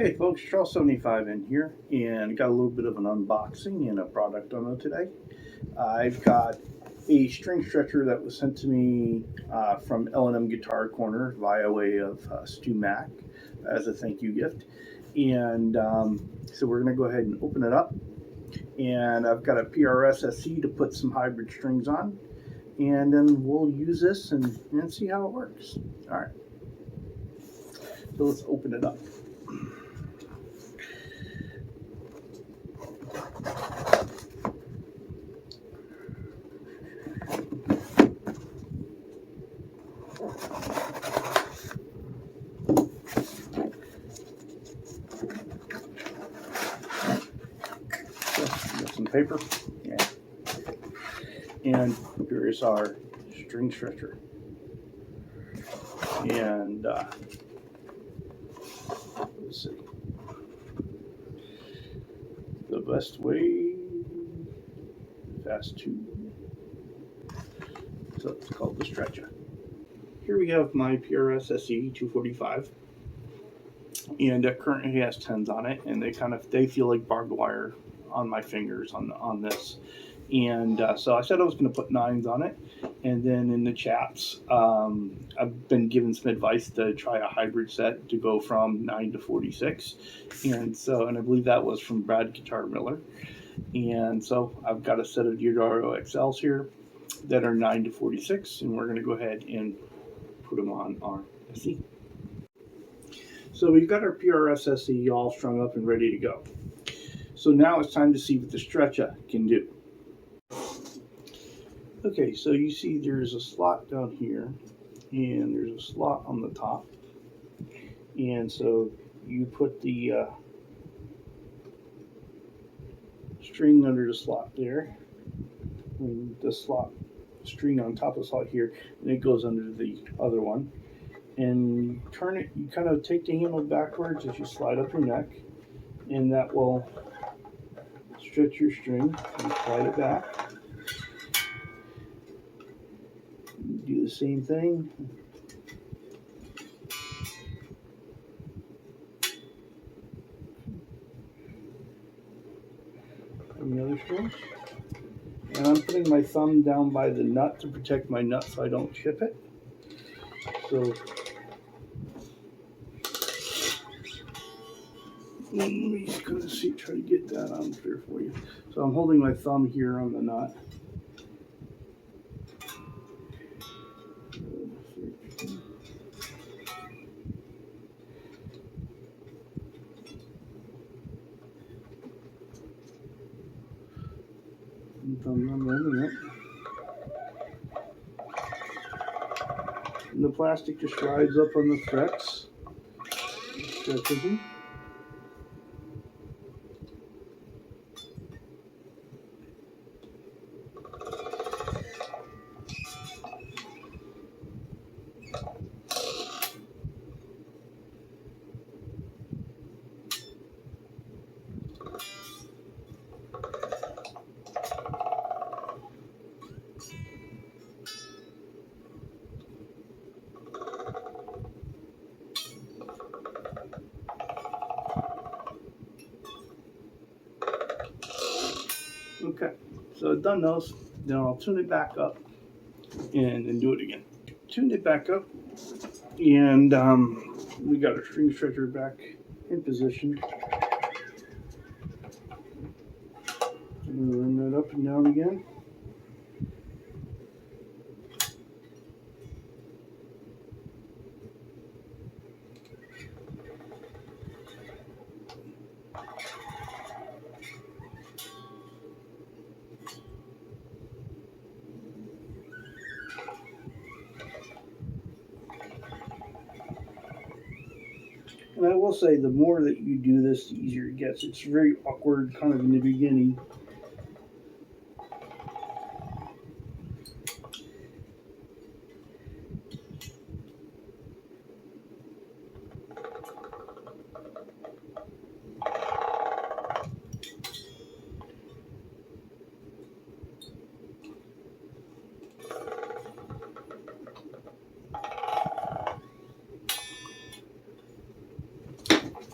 Hey folks, Charles75 in here, and got a little bit of an unboxing and a product demo today. I've got a string stretcher that was sent to me from L&M Guitar Corner via way of Stu Mac as a thank you gift. And so we're going to go ahead and open it up. And I've got a PRS SC to put some hybrid strings on. And then we'll use this and see how it works. All right, so let's open it up. Got some paper, yeah. And here is our string stretcher. And let's see, the best way, fast tube. So it's called the Stretcha. Here we have my PRS SE 245, and it currently has 10s on it, and they feel like barbed wire on my fingers on this. And so I said I was going to put 9s on it, and then in the chats I've been given some advice to try a hybrid set to go from 9 to 46, and I believe that was from Brad Guitar Miller. And so I've got a set of Deodoro XLs here that are 9 to 46, and we're going to go ahead and put them on our SE. So we've got our PRS SE all strung up and ready to go. So now it's time to see what the Stretcha can do. Okay, so you see there's a slot down here, and there's a slot on the top. And so you put the string under the slot there, and the slot string on top of the slot here, and it goes under the other one. And you turn it, you kind of take the handle backwards as you slide up your neck, and that will stretch your string and slide it back. Do the same thing. And the other string. And I'm putting my thumb down by the nut to protect my nut so I don't chip it. So let me just go to see, try to get that on there for you. So I'm holding my thumb here on the nut. And the plastic just rides up on the frets. Stretches them. Okay, so I've done those. Now I'll tune it back up and do it again. Tune it back up, and we got our string stretcher back in position. I'm going to run that up and down again. And I will say, the more that you do this, the easier it gets. It's very awkward kind of in the beginning.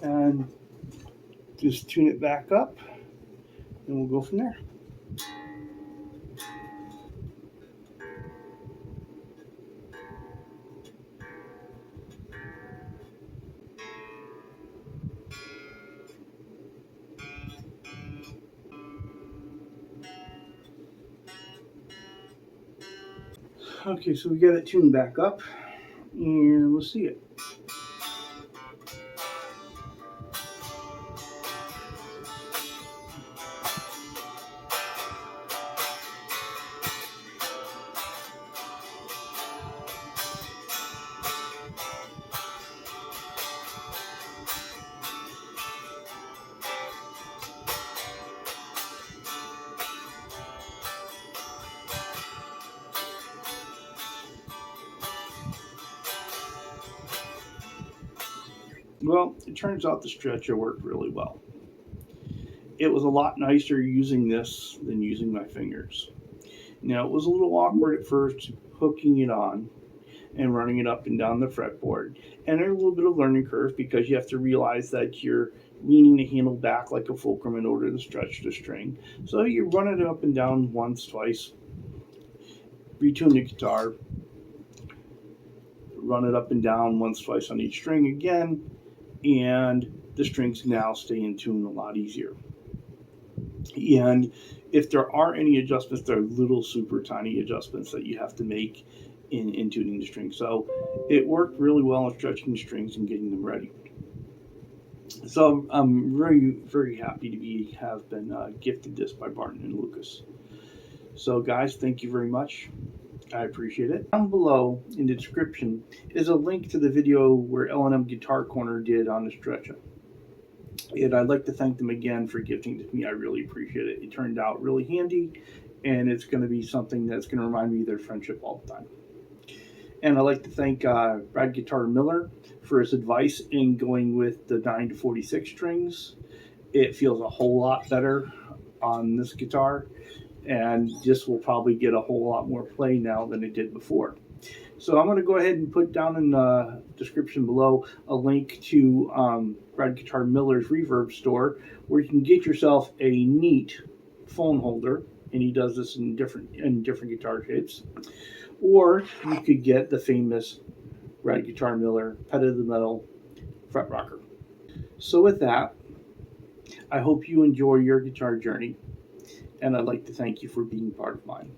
And just tune it back up, and we'll go from there. Okay, so we got it tuned back up, and let's see it. Well, it turns out the Stretcha worked really well. It was a lot nicer using this than using my fingers. Now, it was a little awkward at first hooking it on and running it up and down the fretboard. And there's a little bit of learning curve because you have to realize that you're leaning the handle back like a fulcrum in order to stretch the string. So you run it up and down once, twice, retune the guitar, run it up and down once, twice on each string again, and the strings now stay in tune a lot easier. And if there are any adjustments, they're little super tiny adjustments that you have to make in tuning the strings. So it worked really well in stretching the strings and getting them ready. So I'm very happy to have been gifted this by Barton and Lucas. So guys, thank you very much. I appreciate it. Down below in the description is a link to the video where L&M Guitar Corner did on the Stretcha. And I'd like to thank them again for gifting it to me. I really appreciate it. It turned out really handy, and it's going to be something that's going to remind me of their friendship all the time. And I'd like to thank Brad Guitar Miller for his advice in going with the 9 to 46 strings. It feels a whole lot better on this guitar, and this will probably get a whole lot more play now than it did before. So I'm going to go ahead and put down in the description below a link to Brad Guitar Miller's Reverb store, where you can get yourself a neat phone holder, and he does this in different guitar shapes. Or you could get the famous Brad Guitar Miller Pedal to the Metal fret rocker. So with that, I hope you enjoy your guitar journey, and I'd like to thank you for being part of mine.